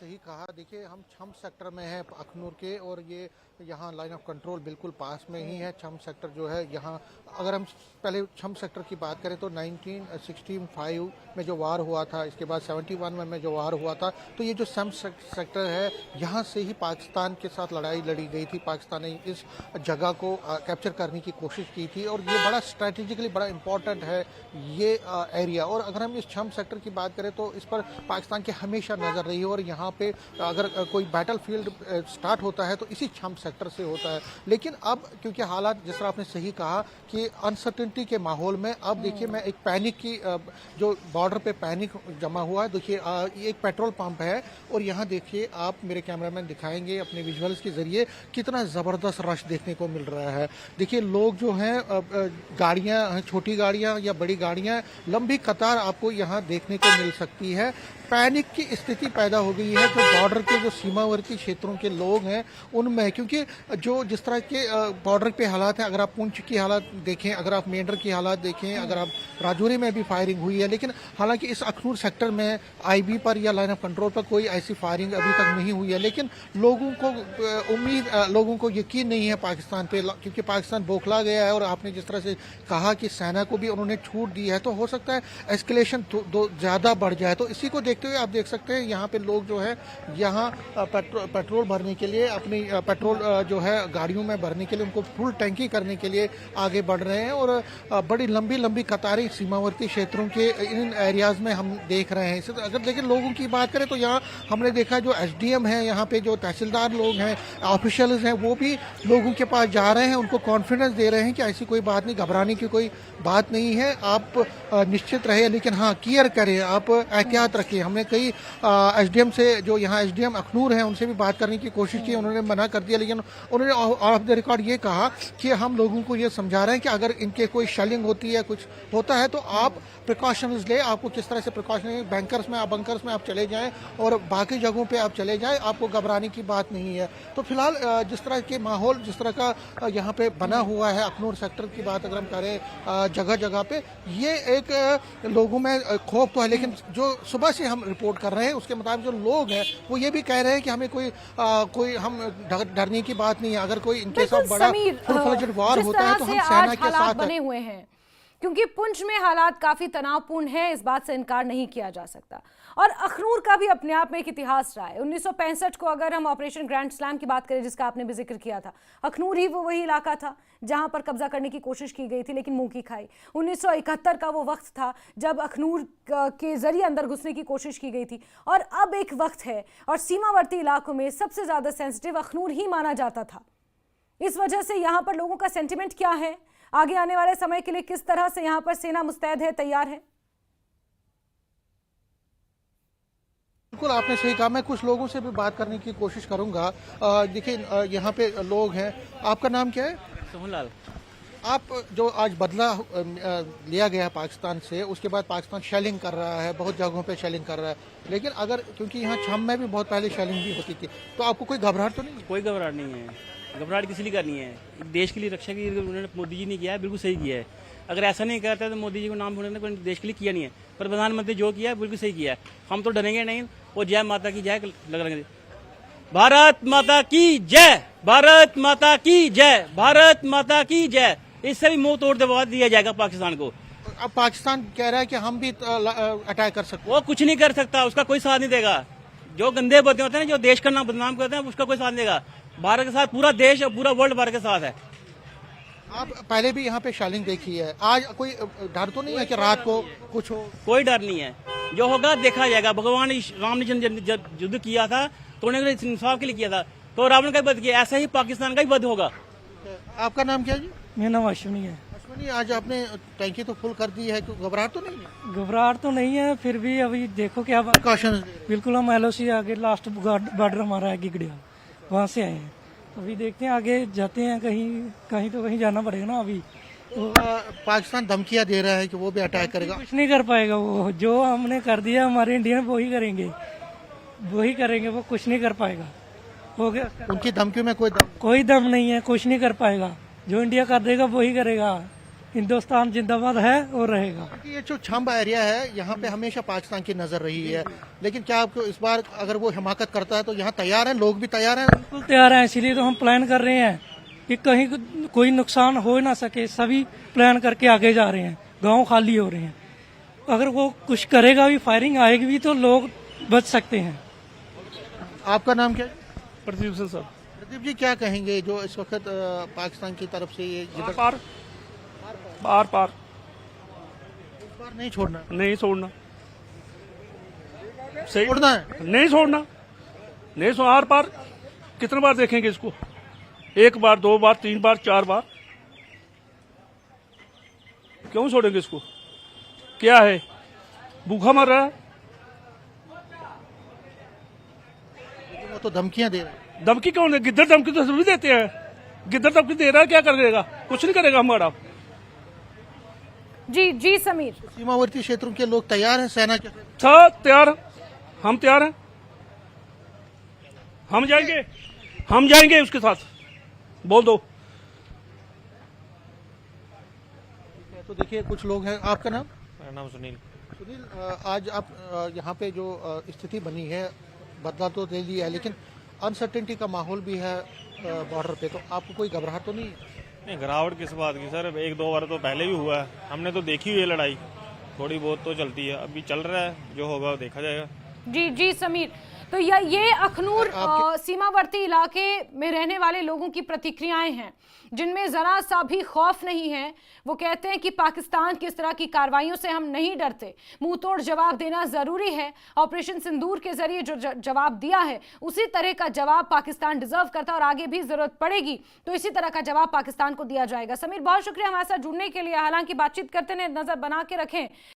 सही कहा। देखिए हम छम सेक्टर में हैं अखनूर के, और ये यहाँ लाइन ऑफ कंट्रोल बिल्कुल पास में ही है। छम सेक्टर जो है यहाँ, अगर हम पहले छम सेक्टर की बात करें तो 1965 में जो वार हुआ था, इसके बाद 71 में जो वार हुआ था, तो ये जो छम सेक्टर है यहाँ से ही पाकिस्तान के साथ लड़ाई लड़ी गई थी। पाकिस्तान ने इस जगह को कैप्चर करने की कोशिश की थी, और ये बड़ा स्ट्रेटेजिकली बड़ा इंपॉर्टेंट है ये एरिया। और अगर हम इस छम सेक्टर की बात करें तो इस पर पाकिस्तान की हमेशा नज़र रही है, और यहाँ पे अगर कोई बैटल फील्ड स्टार्ट होता है तो इसी छम सेक्टर से होता है। लेकिन अब क्योंकि हालात, जिस तरह आपने सही कहा कि अनसर्टेनिटी के माहौल में, अब देखिए मैं एक पैनिक की, जो बॉर्डर पे पैनिक जमा हुआ है। देखिए ये एक पेट्रोल पंप है, और यहाँ देखिए आप, मेरे कैमरामैन दिखाएंगे अपने विजुअल्स के जरिए, कितना ज़बरदस्त रश देखने को मिल रहा है। देखिए लोग जो हैं, गाड़ियाँ, छोटी गाड़ियाँ या बड़ी गाड़ियाँ, लंबी कतार आपको यहाँ देखने को मिल सकती है। पैनिक की स्थिति पैदा हो गई है जो बॉर्डर के, जो सीमावर्ती क्षेत्रों के लोग हैं उनमें, क्योंकि जो जिस तरह के बॉर्डर पे हालात हैं, अगर आप पुंछ की हालात देखें, अगर आप मेंढर की हालात देखें, अगर आप राजौरी में भी फायरिंग हुई है, लेकिन हालांकि इस अखनूर सेक्टर में आईबी पर या लाइन ऑफ कंट्रोल पर कोई ऐसी फायरिंग अभी तक नहीं हुई है। लेकिन लोगों को उम्मीद, लोगों को यकीन नहीं है पाकिस्तान पे, क्योंकि पाकिस्तान बौखला गया है। और आपने जिस तरह से कहा कि सेना को भी उन्होंने छूट दी है, तो हो सकता है एस्केलेशन ज़्यादा बढ़ जाए। तो इसी को देखते हुए आप देख सकते हैं यहाँ पे लोग जो है, यहाँ पेट्रोल भरने के लिए, अपनी पेट्रोल जो है गाड़ियों में भरने के लिए, उनको फुल टैंकी करने के लिए आगे बढ़ रहे हैं। और बड़ी लंबी लंबी कतारें सीमावर्ती क्षेत्रों के इन एरियाज में हम देख रहे हैं। इसे अगर लेकिन लोगों की बात करें तो यहाँ हमने देखा जो एसडीएम है, यहाँ पे जो तहसीलदार लोग हैं, ऑफिशियल्स हैं, वो भी लोगों के पास जा रहे हैं, उनको कॉन्फिडेंस दे रहे हैं कि ऐसी कोई बात नहीं, घबराने की कोई बात नहीं है, आप निश्चित रहे, लेकिन हाँ केयर करें, आप एहतियात रखें। हमने कई एसडीएम से, जो यहाँ एसडीएम अखनूर हैं, उनसे भी बात करने की कोशिश की, उन्होंने मना कर दिया। लेकिन उन्होंने ऑफ द रिकॉर्ड ये कहा कि हम लोगों को ये समझा रहे हैं कि अगर इनके कोई शेलिंग होती है, कुछ होता है, तो आप प्रिकॉशंस ले, आपको किस तरह से प्रिकॉशन, बंकर्स में आप चले जाएं और बाकी जगहों पे आप चले जाएं, आपको घबराने की बात नहीं है। तो फिलहाल जिस तरह के माहौल, जिस तरह का यहाँ पे बना हुआ है अखनूर सेक्टर की बात अगर हम करें, जगह जगह पे ये एक लोगों में खौफ तो है, लेकिन जो सुबह से हम रिपोर्ट कर रहे हैं उसके मुताबिक जो लोग हैं वो ये भी कह रहे हैं कि हमें कोई हम डरने की बात नहीं है। अगर कोई इनके साथ बड़ा फुल-फ्लेज्ड वार होता है तो हम सेना के साथ बने हुए हैं, क्योंकि पुंछ में हालात काफी तनावपूर्ण हैं, इस बात से इनकार नहीं किया जा सकता। और अखनूर का भी अपने आप में एक इतिहास रहा है। 1965 को अगर हम ऑपरेशन ग्रैंड स्लैम की बात करें, जिसका आपने भी जिक्र किया था, अखनूर ही वो वही इलाका था जहां पर कब्जा करने की कोशिश की गई थी, लेकिन मुंह की खाई। 1971 का वो वक्त था जब अखनूर के जरिए अंदर घुसने की कोशिश की गई थी, और अब एक वक्त है, और सीमावर्ती इलाकों में सबसे ज्यादा सेंसिटिव अखनूर ही माना जाता था। इस वजह से यहाँ पर लोगों का सेंटिमेंट क्या है, आगे आने वाले समय के लिए किस तरह से यहाँ पर सेना मुस्तैद है, तैयार है? बिल्कुल आपने सही कहा। मैं कुछ लोगों से भी बात करने की कोशिश करूंगा। देखिए यहाँ पे लोग हैं। आपका नाम क्या है? सोहनलाल। आप जो आज बदला लिया गया है पाकिस्तान से, उसके बाद पाकिस्तान शेलिंग कर रहा है, बहुत जगहों पे शेलिंग कर रहा है, लेकिन अगर, क्योंकि यहाँ छम में भी बहुत पहले शेलिंग भी होती थी, तो आपको कोई घबराहट तो नहीं? कोई घबराहट नहीं है। घबराहट किसी लिए करनी है? देश के लिए रक्षा की उन्होंने मोदी जी ने किया है, बिल्कुल सही किया है। अगर ऐसा नहीं करता तो मोदी जी को नाम उन्होंने कोई देश के लिए किया नहीं है, पर प्रधानमंत्री जो किया है बिल्कुल सही किया है। हम तो डरेंगे नहीं, वो जय माता की जय लग रहे। भारत माता की जय, भारत माता की जय, भारत माता की जय। इससे भी मुंह तोड़ दबा दिया जाएगा पाकिस्तान को। अब पाकिस्तान कह रहा है कि हम भी अटैक कर सकते हैं। वो कुछ नहीं कर सकता, उसका कोई साथ नहीं देगा। जो गंदे बदले होते हैं, जो देश का नाम बदनाम करते हैं, उसका कोई साथ नहीं देगा। भारत के साथ पूरा देश और पूरा वर्ल्ड भारत के साथ है। आप पहले भी यहाँ पे शेलिंग देखी है, आज कोई डर तो नहीं है कि रात को कुछ हो? कोई डर नहीं है, जो होगा देखा जाएगा। भगवान राम ने जब युद्ध किया था तो उन्होंने इंसाफ के लिए किया था, तो रावण का वध किया, ऐसा ही पाकिस्तान का ही वध होगा। आपका नाम क्या है जी? मेरा नाम अश्विनी है। अश्विनी, आज आपने टैंकी तो फुल कर दी है, घबराहट तो नहीं है? घबराहट तो नहीं है, फिर भी अभी देखो क्या प्रिकॉशन। बिल्कुल, हम एलओसी आगे लास्ट बॉर्डर हमारा है गिगड़िया, वहाँ से आए हैं। अभी देखते हैं, आगे जाते हैं, कहीं तो कहीं जाना पड़ेगा ना। अभी तो पाकिस्तान धमकियां दे रहा है कि वो भी अटैक करेगा। कुछ नहीं कर पाएगा, वो जो हमने कर दिया हमारे इंडियन वो ही करेंगे, वो कुछ नहीं कर पाएगा। हो गया, उनकी धमकियों में कोई दम नहीं है, कुछ नहीं कर पाएगा। जो इंडिया कर देगा वो ही करेगा। हिंदुस्तान जिंदाबाद है और रहेगा। ये जो छम्ब एरिया है यहाँ पे हमेशा पाकिस्तान की नजर रही है, लेकिन क्या आपको इस बार अगर वो हिमाकत करता है तो यहाँ तैयार हैं, लोग भी तैयार हैं? बिल्कुल तैयार हैं, इसीलिए तो हम प्लान कर रहे हैं कि कहीं कोई नुकसान हो ना सके, सभी प्लान करके आगे जा रहे हैं। गांव खाली हो रहे हैं, अगर वो कुछ करेगा भी, फायरिंग आएगी भी तो लोग बच सकते हैं। आपका नाम क्या है? प्रदीप सिंह सर। प्रदीप जी, क्या कहेंगे जो इस वक्त पाकिस्तान की तरफ से ये जिधर पार पार पार इस बार नहीं छोड़ना, नहीं छोड़ना, सही छोड़ना है? नहीं छोड़ना, नहीं सो आर पार कितने बार देखेंगे इसको? एक बार, दो बार, तीन बार, चार बार, क्यों छोड़ेंगे इसको? क्या है, भूखा मर रहा है? लेकिन वो तो धमकियां दे रहे हैं। धमकी कौन दे? गिद्दर धमकी तो सभी देते हैं। गिद्दर धमकी दे रहा है, क्या करेगा? कुछ नहीं करेगा हमारा। जी जी समीर, सीमावर्ती क्षेत्रों के लोग तैयार हैं सेना के साथ? सब तैयार, हम तैयार हैं, हम जाएंगे उसके साथ, बोल दो। तो देखिए कुछ लोग हैं। आपका नाम? मेरा नाम सुनील। सुनील, आज आप यहाँ पे जो स्थिति बनी है, बदला तो दे लिया है, लेकिन अनसर्टेनिटी का माहौल भी है बॉर्डर पे, तो आपको कोई घबराहट तो नहीं है? नहीं, गिरावट किस बात की सर, एक दो बार तो पहले भी हुआ है, हमने तो देखी हुई है लड़ाई, थोड़ी बहुत तो चलती है, अभी चल रहा है, जो होगा वो देखा जाएगा। जी जी समीर, तो ये अखनूर सीमावर्ती इलाके में रहने वाले लोगों की प्रतिक्रियाएं हैं जिनमें जरा सा भी खौफ नहीं है। वो कहते हैं कि पाकिस्तान की इस तरह की कार्रवाइयों से हम नहीं डरते, मुंह तोड़ जवाब देना जरूरी है। ऑपरेशन सिंदूर के जरिए जो जवाब दिया है उसी तरह का जवाब पाकिस्तान डिजर्व करता है और आगे भी जरूरत पड़ेगी तो इसी तरह का जवाब पाकिस्तान को दिया जाएगा। समीर, बहुत शुक्रिया हमारे साथ जुड़ने के लिए। हालांकि बातचीत करते नजर बना के रखें